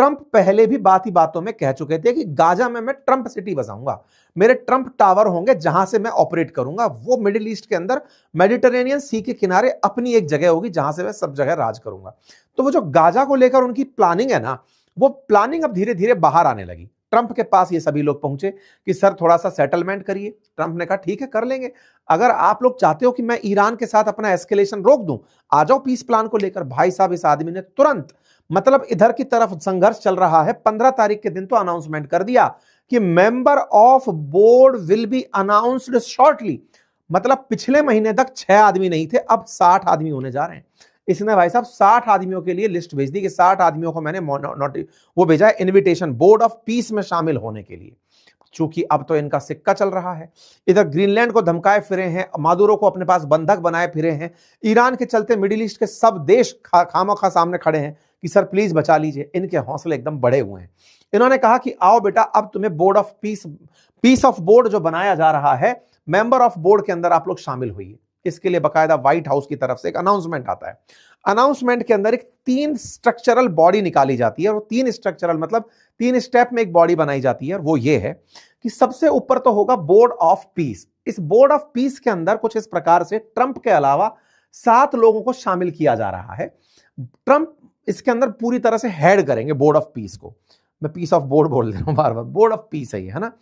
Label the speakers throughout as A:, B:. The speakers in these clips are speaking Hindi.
A: ट्रंप पहले भी बात ही बातों में कह चुके थे कि गाजा में मैं ट्रंप सिटी बसाऊंगा, मेरे ट्रंप टावर होंगे जहां से मैं ऑपरेट करूंगा। वो मिडिल ईस्ट के अंदर मेडिटेरेनियन सी के किनारे अपनी एक जगह होगी जहां से मैं सब जगह राज करूंगा। तो वो जो गाजा को लेकर उनकी प्लानिंग है ना, वो प्लानिंग अब धीरे धीरे बाहर आने लगी। ट्रंप के पास ये सभी लोग पहुंचे कि सर थोड़ा सा सेटलमेंट करिए। ट्रंप ने कहा ठीक है कर लेंगे, अगर आप लोग चाहते हो कि मैं ईरान के साथ अपना एस्केलेशन रोक दूं, आ जाओ पीस प्लान को लेकर। भाई साहब इस आदमी ने तुरंत, मतलब इधर की तरफ संघर्ष चल रहा है, 15 तारीख के दिन तो अनाउंसमेंट कर दिया कि member of board will be announced shortly. मतलब पिछले महीने तक 6 आदमी नहीं थे, अब 60 आदमी होने जा रहे हैं। इसने भाई साहब 60 आदमियों के लिए लिस्ट भेज दी कि 60 आदमियों को मैंने वो भेजा है इनविटेशन बोर्ड ऑफ पीस में शामिल होने के लिए। चूंकि अब तो इनका सिक्का चल रहा है, इधर ग्रीनलैंड को धमकाए फिरे हैं, मादुरो को अपने पास बंधक बनाए फिरे हैं, ईरान के चलते मिडिल ईस्ट के सब देश खामोखा सामने खड़े हैं कि सर प्लीज बचा लीजिए। इनके हौसले एकदम बढ़े हुए हैं। इन्होंने कहा कि आओ बेटा, अब तुम्हें board of piece of board जो बनाया जा रहा है, मेंबर ऑफ बोर्ड के अंदर आप लोग शामिल होइए। इसके लिए बकायदा व्हाइट हाउस की तरफ से एक अनाउंसमेंट आता है। अनाउंसमेंट के अंदर एक 3 स्ट्रक्चरल बॉडी निकाली जाती है, और 3 स्ट्रक्चरल मतलब 3 स्टेप में एक बॉडी बनाई जाती है। और वो ये है कि सबसे ऊपर तो होगा बोर्ड ऑफ पीस। इस बोर्ड ऑफ पीस के अंदर कुछ इस प्रकार से ट्रंप के अलावा 7 लोगों को शामिल किया जा रहा है। ट्रंप इसके अंदर पूरी तरह से हेड करेंगे बोर्ड ऑफ पीस को। मैं पीस ऑफ बोर्ड बोल रहा हूं बार बार, बोर्ड ऑफ पीस है ये, है ना।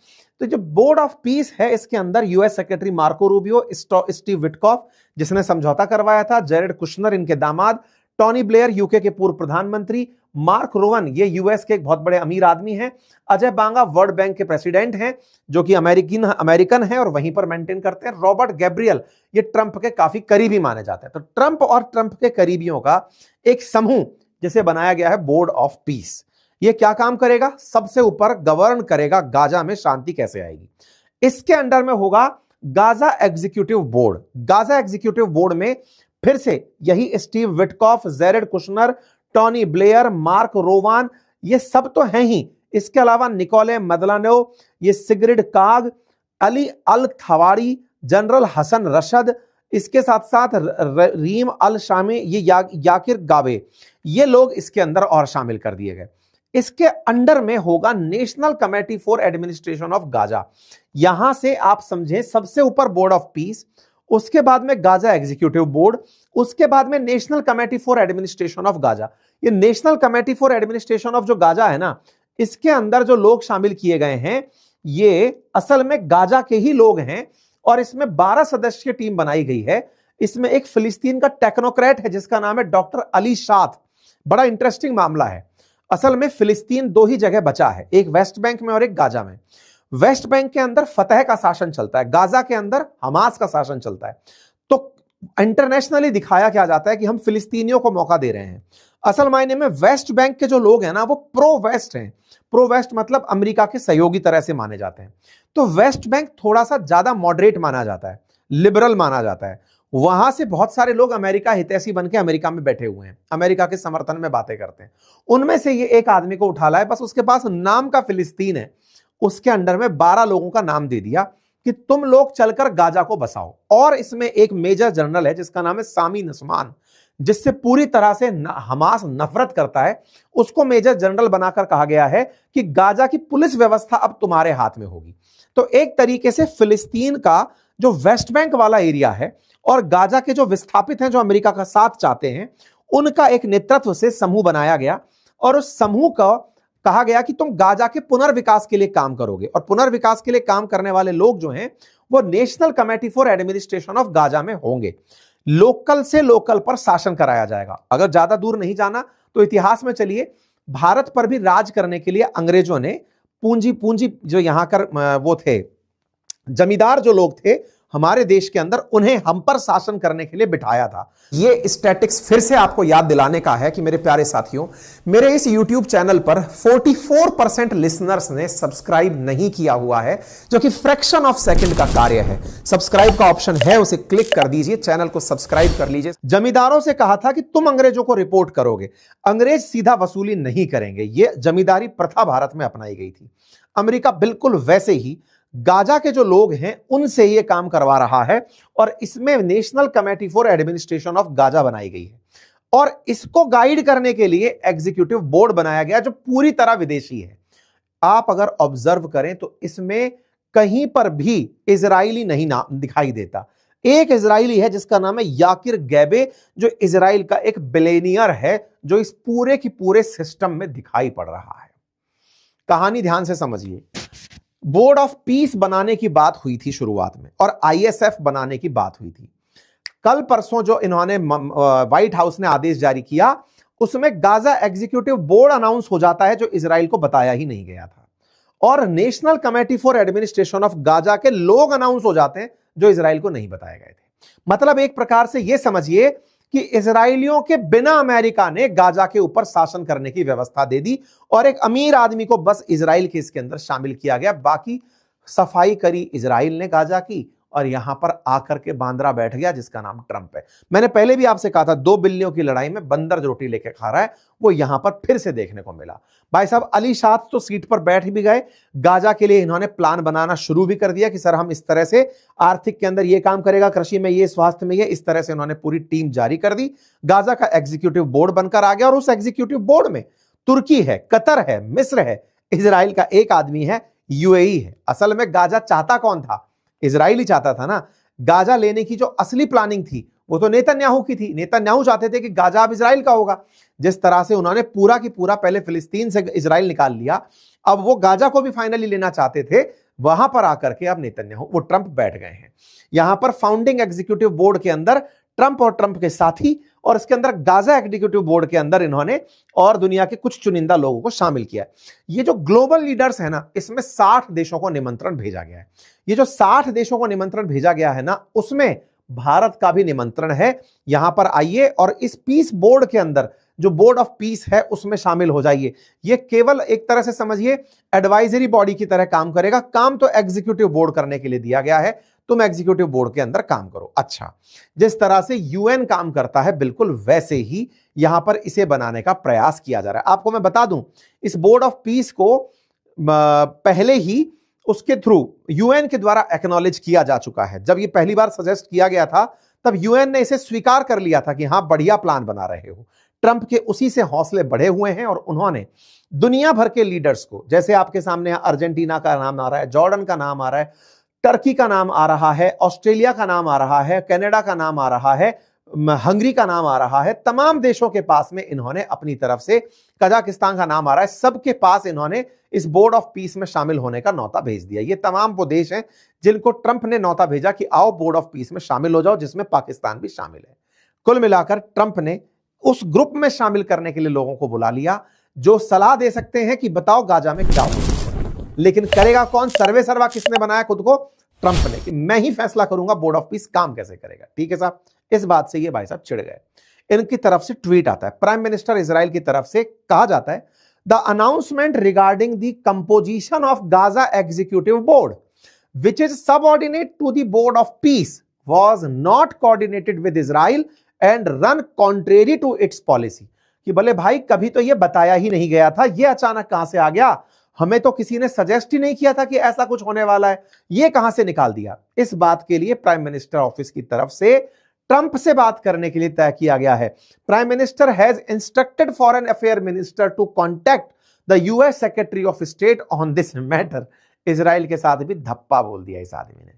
A: तो जो बोर्ड ऑफ पीस है, इसके अंदर US secretary Marco Rubio, Steve Witkoff जिसने समझौता करवाया था, जेरेड कुशनर इनके दामाद, टॉनी ब्लेयर यूके के पूर्व प्रधानमंत्री, मार्क रोवन ये यूएस के एक बहुत बड़े अमीर आदमी हैं, अजय बांगा वर्ल्ड बैंक के प्रेसिडेंट हैं जो कि अमेरिकन हैं और वहीं पर मेंटेन करते हैं, रॉबर्ट गैब्रियल ये ट्रंप के काफी करीबी माने जाते हैं। तो ट्रंप और ट्रंप के करीबियों का एक समूह जिसे बनाया गया है बोर्ड ऑफ पीस। ये क्या काम करेगा? सबसे ऊपर गवर्न करेगा गाजा में शांति कैसे आएगी। इसके अंडर में होगा Gaza executive board. Gaza executive board में फिर से यही Steve Witkoff, Jared Kushner, Tony Blair, Marc Rowan ये सब तो हैं ही। इसके अलावा निकोले मदलानोव, ये सिगरिड काग, अली अल थवाड़ी, जनरल हसन रशद, इसके साथ साथ रीम अल शामी, ये याकिर गावे, ये लोग इसके अंदर और शामिल कर दिए गए। इसके अंडर में होगा national committee for administration of Gaza. यहां से आप समझें सबसे ऊपर बोर्ड ऑफ पीस, उसके बाद में गाजा एग्जीक्यूटिव बोर्ड, उसके बाद में national committee for administration of Gaza. ये national committee for administration of जो गाजा है ना, इसके अंदर जो लोग शामिल किए गए हैं ये असल में गाजा के ही लोग हैं, और इसमें 12 सदस्य की टीम बनाई गई है। इसमें एक फिलिस्तीन का टेक्नोक्रेट है जिसका नाम है डॉक्टर अली शात। बड़ा इंटरेस्टिंग मामला है। असल में फिलिस्तीन 2 ही जगह बचा है, एक वेस्ट बैंक में और एक गाजा में। वेस्ट बैंक के अंदर फतह का शासन चलता है, गाजा के अंदर हमास का शासन चलता है। तो इंटरनेशनली दिखाया क्या जाता है कि हम फिलिस्तीनियों को मौका दे रहे हैं। असल मायने में वेस्ट बैंक के जो लोग हैं ना, वो प्रो वेस्ट हैं। प्रो वेस्ट मतलब अमेरिका के सहयोगी तरह से माने जाते हैं। तो वेस्ट बैंक थोड़ा सा ज्यादा मॉडरेट माना जाता है, लिबरल माना जाता है। वहां से बहुत सारे लोग अमेरिका हितैषी बनके अमेरिका में बैठे हुए हैं, अमेरिका के समर्थन में बातें करते हैं। उनमें से ये एक आदमी को उठा लाए, बस उसके पास नाम का फिलिस्तीन है, उसके अंडर में 12 लोगों का नाम दे दिया कि तुम लोग चलकर गाजा को बसाओ। और इसमें एक मेजर जनरल है जिसका नाम है सामी नस्मान, जिससे पूरी तरह से हमास नफरत करता है। उसको मेजर जनरल बनाकर कहा गया है कि गाजा की पुलिस व्यवस्था अब तुम्हारे हाथ में होगी। तो एक तरीके से फिलिस्तीन का जो वेस्ट बैंक वाला एरिया है और गाजा के जो विस्थापित हैं जो अमेरिका का साथ चाहते हैं, उनका एक नेतृत्व से समूह बनाया गया, और उस समूह का कहा गया कि तुम गाजा के पुनर्विकास के लिए काम करोगे। और पुनर्विकास के लिए काम करने वाले लोग जो हैं वो national committee for administration of Gaza में होंगे। लोकल से लोकल पर शासन कराया जाएगा। अगर ज्यादा दूर नहीं जाना तो इतिहास में चलिए, भारत पर भी राज करने के लिए अंग्रेजों ने पूंजी जो यहां कर वो थे जमींदार जो लोग थे हमारे देश के अंदर, उन्हें हम पर शासन करने के लिए बिठाया था। ये स्टैटिक्स फिर से आपको याद दिलाने का है कि मेरे प्यारे साथियों, मेरे इस YouTube चैनल पर 44% लिसनर्स ने सब्सक्राइब नहीं किया हुआ है, जो कि फ्रैक्शन ऑफ सेकंड का कार्य है। सब्सक्राइब का ऑप्शन है, उसे क्लिक कर दीजिए, चैनल को सब्सक्राइब कर लीजिए। जमींदारों से कहा था कि तुम अंग्रेजों को रिपोर्ट करोगे, अंग्रेज सीधा वसूली नहीं करेंगे। यह जमींदारी प्रथा भारत में अपनाई गई थी। अमेरिका बिल्कुल वैसे ही गाजा के जो लोग हैं उनसे यह काम करवा रहा है, और इसमें national committee for administration of Gaza बनाई गई है। और इसको गाइड करने के लिए एग्जीक्यूटिव बोर्ड बनाया गया जो पूरी तरह विदेशी है। आप अगर ऑब्जर्व करें तो इसमें कहीं पर भी इजरायली नहीं नाम दिखाई देता। एक इजरायली है जिसका नाम है याकिर गैबे, जो इजराइल का एक बिलियनियर है, जो इस पूरे की पूरे सिस्टम में दिखाई पड़ रहा है। कहानी ध्यान से समझिए। बोर्ड ऑफ पीस बनाने की बात हुई थी शुरुआत में, और आईएसएफ बनाने की बात हुई थी। कल परसों जो इन्होंने व्हाइट हाउस ने आदेश जारी किया, उसमें गाजा एग्जीक्यूटिव बोर्ड अनाउंस हो जाता है, जो इजराइल को बताया ही नहीं गया था, और national committee for administration of Gaza के लोग अनाउंस हो जाते हैं, जो इजराइल को नहीं बताए गए थे। मतलब एक प्रकार से यह समझिए कि इजराइलियों के बिना अमेरिका ने गाजा के ऊपर शासन करने की व्यवस्था दे दी, और एक अमीर आदमी को बस इजराइल के इसके अंदर शामिल किया गया। बाकी सफाई करी इजराइल ने गाजा की, और यहां पर आकर के बांद्रा बैठ गया जिसका नाम ट्रंप है। मैंने पहले भी आपसे कहा था, 2 बिल्लियों की लड़ाई में बंदर जो रोटी लेके खा रहा है, वो यहां पर फिर से देखने को मिला। भाई साहब अली शाह तो सीट पर बैठ भी गए, गाजा के लिए इन्होंने प्लान बनाना शुरू भी कर दिया कि सर हम इस तरह से आर्थिक के अंदर ये काम करेगा, कृषि में ये, स्वास्थ्य में ये, इस तरह से उन्होंने पूरी टीम जारी कर दी। गाजा का एग्जीक्यूटिव बोर्ड बनकर आ गया, और उस एग्जीक्यूटिव बोर्ड में तुर्की है, कतर है, मिस्र है, इजराइल का एक आदमी है, यूएई है। असल में गाजा चाहता कौन था? इजराइल ही चाहता था ना। गाजा लेने की जो असली प्लानिंग थी वो तो नेतन्याहू की थी। नेतन्याहू चाहते थे कि गाजा अब इजराइल का होगा। जिस तरह से उन्होंने पूरा की पूरा पहले फिलिस्तीन से इजराइल निकाल लिया, अब वो गाजा को भी फाइनली लेना चाहते थे। वहां पर आकर के अब नेतन्याहू, वो ट्रंप बैठ गए हैं। यहां पर फाउंडिंग एग्जीक्यूटिव बोर्ड के अंदर ट्रंप और ट्रंप के साथी, और इसके अंदर गाजा एग्जीक्यूटिव बोर्ड के अंदर इन्होंने और दुनिया के कुछ चुनिंदा लोगों को शामिल किया है। ये जो ग्लोबल लीडर्स है ना, इसमें 60 देशों को निमंत्रण भेजा गया है। ये जो 60 देशों को निमंत्रण भेजा गया है ना, उसमें भारत का भी निमंत्रण है। यहां पर आइए और इस पीस बोर्ड के अंदर, जो बोर्ड ऑफ पीस है, उसमें शामिल हो जाइए। ये केवल एक तरह से समझिए एडवाइजरी बॉडी की तरह काम करेगा। काम तो एग्जीक्यूटिव बोर्ड करने के लिए दिया गया है, तुम एग्जीक्यूटिव बोर्ड के अंदर काम करो। अच्छा, जिस तरह से यूएन काम करता है, बिल्कुल वैसे ही यहां पर इसे बनाने का प्रयास किया जा रहा है। आपको मैं बता दूं, इस बोर्ड ऑफ पीस को पहले ही उसके थ्रू यूएन के द्वारा एक्नॉलेज किया जा चुका है। जब ये पहली बार सजेस्ट किया गया था, तब यूएन ने इसे स्वीकार कर लिया था कि हां, बढ़िया प्लान बना रहे हो। ट्रंप के उसी से हौसले बढ़े हुए हैं, और उन्होंने दुनिया भर के लीडर्स को, जैसे आपके सामने अर्जेंटीना का नाम आ रहा है, जॉर्डन का नाम आ रहा है, टर्की का नाम आ रहा है, ऑस्ट्रेलिया का नाम आ रहा है, कनाडा का नाम आ रहा है, हंगरी का नाम आ रहा है, तमाम देशों के पास में इन्होंने अपनी तरफ से, कजाकिस्तान का नाम आ रहा है, सबके पास इन्होंने इस बोर्ड ऑफ पीस में शामिल होने का न्योता भेज दिया। ये तमाम वो देश हैं जिनको ट्रंप ने न्योता भेजा कि आओ बोर्ड ऑफ पीस में शामिल हो जाओ, जिसमें पाकिस्तान भी शामिल है। कुल मिलाकर ट्रंप ने उस ग्रुप में शामिल करने के लिए लोगों को बुला लिया, जो सलाह दे सकते हैं कि बताओ गाजा में क्या हो। लेकिन करेगा कौन? सर्वे सर्वा किसने बनाया खुद को? ट्रंप ने, कि मैं ही फैसला करूंगा बोर्ड ऑफ पीस काम कैसे करेगा। ठीक है साहब, इस बात से ये भाई साहब चिढ़ गए। इनकी तरफ से ट्वीट आता है, प्राइम मिनिस्टर इजराइल की तरफ से कहा जाता है, the announcement regarding the composition of Gaza executive board which is subordinate to the board of peace was not coordinated with Israel and run contrary to its policy. कि भले भाई, कभी तो ये बताया ही नहीं गया था, ये अचानक कहां से आ गया? हमें तो किसी ने सजेस्ट ही नहीं किया था कि ऐसा कुछ होने वाला है, ये कहां से निकाल दिया? इस बात के लिए प्राइम मिनिस्टर ऑफिस की तरफ से ट्रंप से बात करने के लिए तय किया गया है। Prime minister has instructed foreign affair minister to contact the US secretary of state on this matter. Israel के साथ भी धप्पा बोल दिया इस आदमी ने।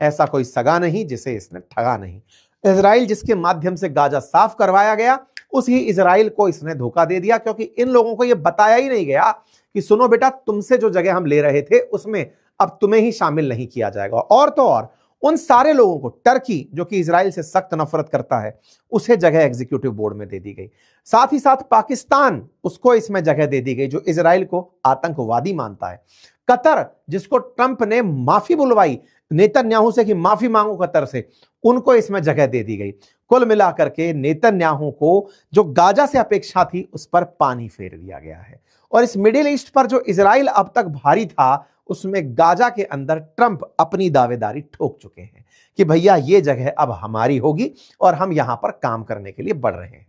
A: ऐसा कोई सगा नहीं जिसे इसने ठगा नहीं। इजराइल जिसके माध्यम से गाजा साफ करवाया गया, उसी इजराइल को इसने धोखा दे दिया, क्योंकि इन लोगों को यह बताया ही नहीं गया कि सुनो बेटा, तुमसे जो जगह हम ले रहे थे उसमें अब तुम्हें ही शामिल नहीं किया जाएगा। और तो और उन सारे लोगों को, टर्की जो कि इजराइल से सख्त नफरत करता है, उसे जगह एग्जीक्यूटिव बोर्ड में दे दी गई। साथ ही साथ पाकिस्तान, उसको इसमें जगह दे दी गई जो इजराइल को आतंकवादी मानता है। कतर, जिसको ट्रंप ने माफी बुलवाई नेतन्याहू से कि माफी मांगो कतर से, उनको इसमें जगह दे दी गई। कुल मिलाकर के नेतन्याहू को जो गाजा से अपेक्षा थी, उस पर पानी फेर दिया गया है। और इस मिडिल ईस्ट पर जो इजराइल अब तक भारी था, उसमें गाजा के अंदर ट्रंप अपनी दावेदारी ठोक चुके हैं कि भैया ये जगह अब हमारी होगी और हम यहां पर काम करने के लिए बढ़ रहे हैं।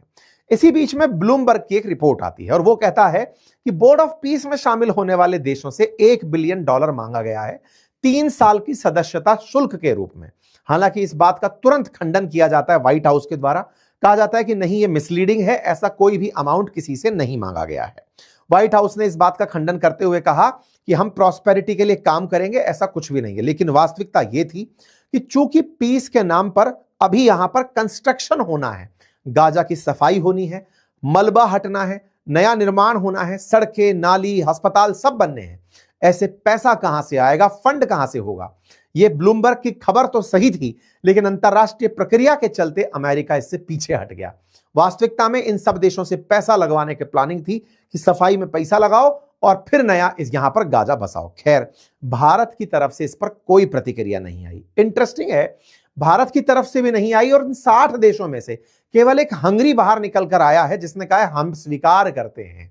A: इसी बीच में ब्लूमबर्ग की एक रिपोर्ट आती है और वो कहता है कि बोर्ड ऑफ पीस में शामिल होने वाले देशों से $1 बिलियन मांगा गया है 3 साल की सदस्यता शुल्क के रूप में। हालांकि इस बात का तुरंत खंडन किया जाता है व्हाइट हाउस के द्वारा। कहा जाता है कि नहीं, ये मिसलीडिंग है, ऐसा कोई भी अमाउंट किसी से नहीं मांगा गया है। व्हाइट हाउस ने इस बात का खंडन करते हुए कहा कि हम प्रॉस्पेरिटी के लिए काम करेंगे, ऐसा कुछ भी नहीं है। लेकिन वास्तविकता यह थी कि चूंकि पीस के नाम पर अभी यहां पर कंस्ट्रक्शन होना है, गाजा की सफाई होनी है, मलबा हटना है, नया निर्माण होना है, सड़कें, नाली, अस्पताल सब बनने हैं, ऐसे पैसा कहां से आएगा, फंड कहां से होगा? यह ब्लूमबर्ग की खबर तो सही थी, लेकिन अंतरराष्ट्रीय प्रक्रिया के चलते अमेरिका इससे पीछे हट गया। वास्तविकता में इन सब देशों से पैसा लगवाने की प्लानिंग थी कि सफाई में पैसा लगाओ और फिर नया इस यहां पर गाजा बसाओ। खैर, भारत की तरफ से इस पर कोई प्रतिक्रिया नहीं आई। इंटरेस्टिंग है, भारत की तरफ से भी नहीं आई और इन 60 देशों में से केवल एक हंगरी बाहर निकल कर आया है जिसने कहा है हम स्वीकार करते हैं,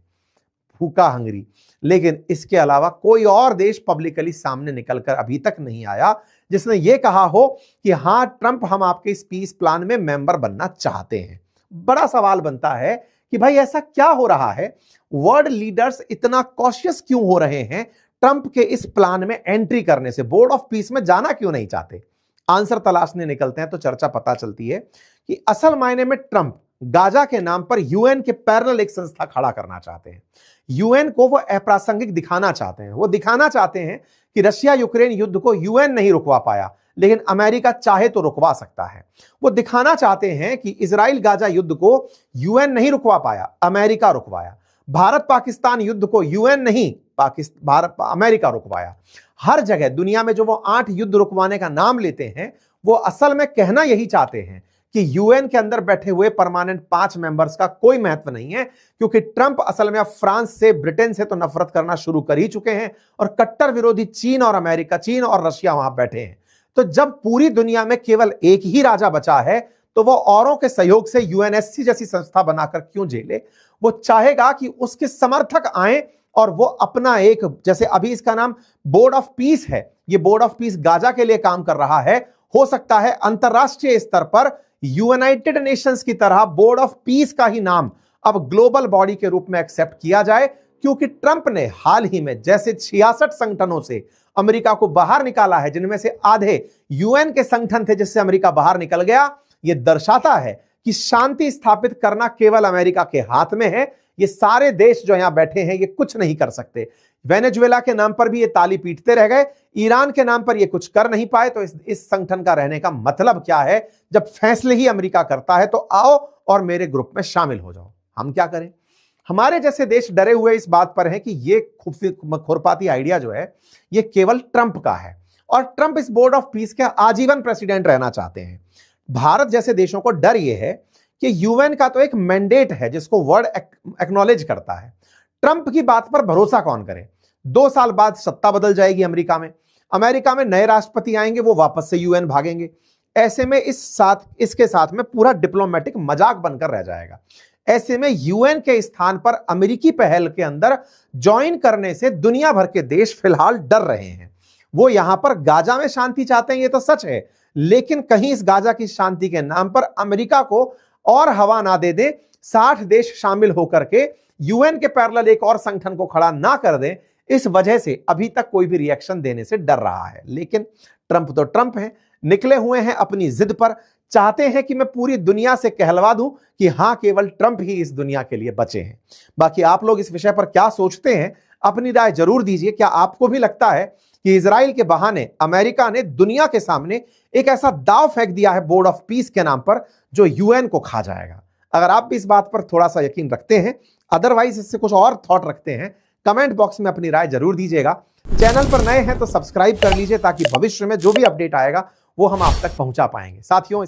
A: भूखा हंगरी। लेकिन इसके अलावा कोई और देश पब्लिकली सामने निकलकर अभी तक नहीं आया जिसने यह कहा हो कि हां ट्रंप, हम आपके इस पीस प्लान में मेंबर बनना चाहते हैं। बड़ा सवाल बनता है कि भाई ऐसा क्या हो रहा है, वर्ल्ड लीडर्स इतना कॉशियस क्यों हो रहे हैं ट्रंप के इस प्लान में एंट्री करने से, बोर्ड ऑफ पीस में जाना क्यों नहीं चाहते? आंसर तलाशने निकलते हैं तो चर्चा पता चलती है कि असल मायने में ट्रंप गाजा के नाम पर यूएन के पैरेलल एक संस्था खड़ा करना चाहते हैं। यूएन को वो अप्रासंगिक दिखाना चाहते हैं। वो दिखाना चाहते हैं कि रशिया यूक्रेन युद्ध को यूएन नहीं रुकवा पाया, लेकिन अमेरिका चाहे तो रुकवा सकता है। वो दिखाना चाहते हैं कि इजराइल गाजा युद्ध को यूएन नहीं रुकवा पाया, अमेरिका रुकवाया। भारत पाकिस्तान युद्ध को यूएन नहीं, अमेरिका रुकवाया। हर जगह दुनिया में जो वो 8 युद्ध रुकवाने का नाम लेते हैं, वो असल में कहना यही चाहते हैं कि यूएन के अंदर बैठे हुए परमानेंट 5 मेंबर्स का कोई महत्व नहीं है, क्योंकि ट्रंप असल में अब फ्रांस से, ब्रिटेन से तो नफरत करना शुरू कर ही चुके हैं और कट्टर विरोधी चीन और अमेरिका, चीन और रशिया वहां बैठे हैं। तो जब पूरी दुनिया में केवल एक ही राजा बचा है तो वो औरों के सहयोग से यूएनएससी जैसी संस्था बनाकर क्यों झेले? वो चाहेगा कि उसके समर्थक आए और वो अपना एक, जैसे अभी इसका नाम बोर्ड ऑफ पीस है, ये बोर्ड ऑफ पीस गाजा के लिए काम कर रहा है। हो सकता है अंतरराष्ट्रीय स्तर पर यूनाइटेड नेशंस की तरह बोर्ड ऑफ पीस का ही नाम अब ग्लोबल बॉडी के रूप में एक्सेप्ट किया जाए, क्योंकि ट्रंप ने हाल ही में जैसे 66 संगठनों से अमेरिका को बाहर निकाला है, जिनमें से आधे यूएन के संगठन थे जिससे अमेरिका बाहर निकल गया। यह दर्शाता है कि शांति स्थापित करना केवल अमेरिका के हाथ में है। ये सारे देश जो यहां बैठे हैं ये कुछ नहीं कर सकते। वेनेजुएला के नाम पर भी ये ताली पीटते रह गए, ईरान के नाम पर ये कुछ कर नहीं पाए। तो इस संगठन का रहने का मतलब क्या है? जब फैसले ही अमेरिका करता है तो आओ और मेरे ग्रुप में शामिल हो जाओ। हम क्या करें? हमारे जैसे देश डरे हुए इस बात पर हैं कि ये खुरपाती आइडिया जो है ये केवल ट्रंप का है और ट्रंप इस बोर्ड ऑफ पीस के आजीवन प्रेसिडेंट रहना चाहते हैं। भारत जैसे देशों को डर यह है कि यूएन का तो एक मैंडेट है जिसको वर्ल्ड एक्नॉलेज करता है। ट्रंप की बात पर भरोसा कौन करे? 2 साल बाद सत्ता बदल जाएगी अमेरिका में नए राष्ट्रपति आएंगे, वो वापस से यूएन भागेंगे। ऐसे में इसके साथ में पूरा डिप्लोमेटिक मजाक बनकर रह जाएगा। ऐसे में यूएन के स्थान पर अमेरिकी पहल के अंदर ज्वाइन करने से दुनिया भर के देश फिलहाल डर रहे हैं। वो यहां पर गाजा में शांति चाहते हैं, ये तो सच है, लेकिन कहीं इस गाजा की शांति के नाम पर अमेरिका को और हवा ना दे दे, 60 देश शामिल होकर के यूएन के पैरेलल एक और संगठन को खड़ा ना कर दें। इस वजह से अभी तक कोई भी रिएक्शन देने से डर रहा है। लेकिन ट्रंप तो ट्रंप है, निकले हुए हैं अपनी जिद पर, चाहते हैं कि मैं पूरी दुनिया से कहलवा दूं कि हां केवल ट्रंप ही इस दुनिया के लिए बचे हैं। बाकी आप लोग इस विषय पर क्या सोचते हैं, अपनी राय जरूर दीजिए। क्या आपको भी लगता है कि इजराइल के बहाने अमेरिका ने दुनिया के सामने एक ऐसा दांव फेंक दिया है बोर्ड ऑफ पीस के नाम पर जो यूएन को खा जाएगा? अगर आप भी इस बात पर थोड़ा सा यकीन रखते हैं, अदरवाइज इससे कुछ और थॉट रखते हैं, कमेंट बॉक्स में अपनी राय जरूर दीजिएगा। चैनल पर नए हैं तो सब्सक्राइब कर लीजिए ताकि भविष्य में जो भी अपडेट आएगा वो हम आप तक पहुंचा पाएंगे। साथियों,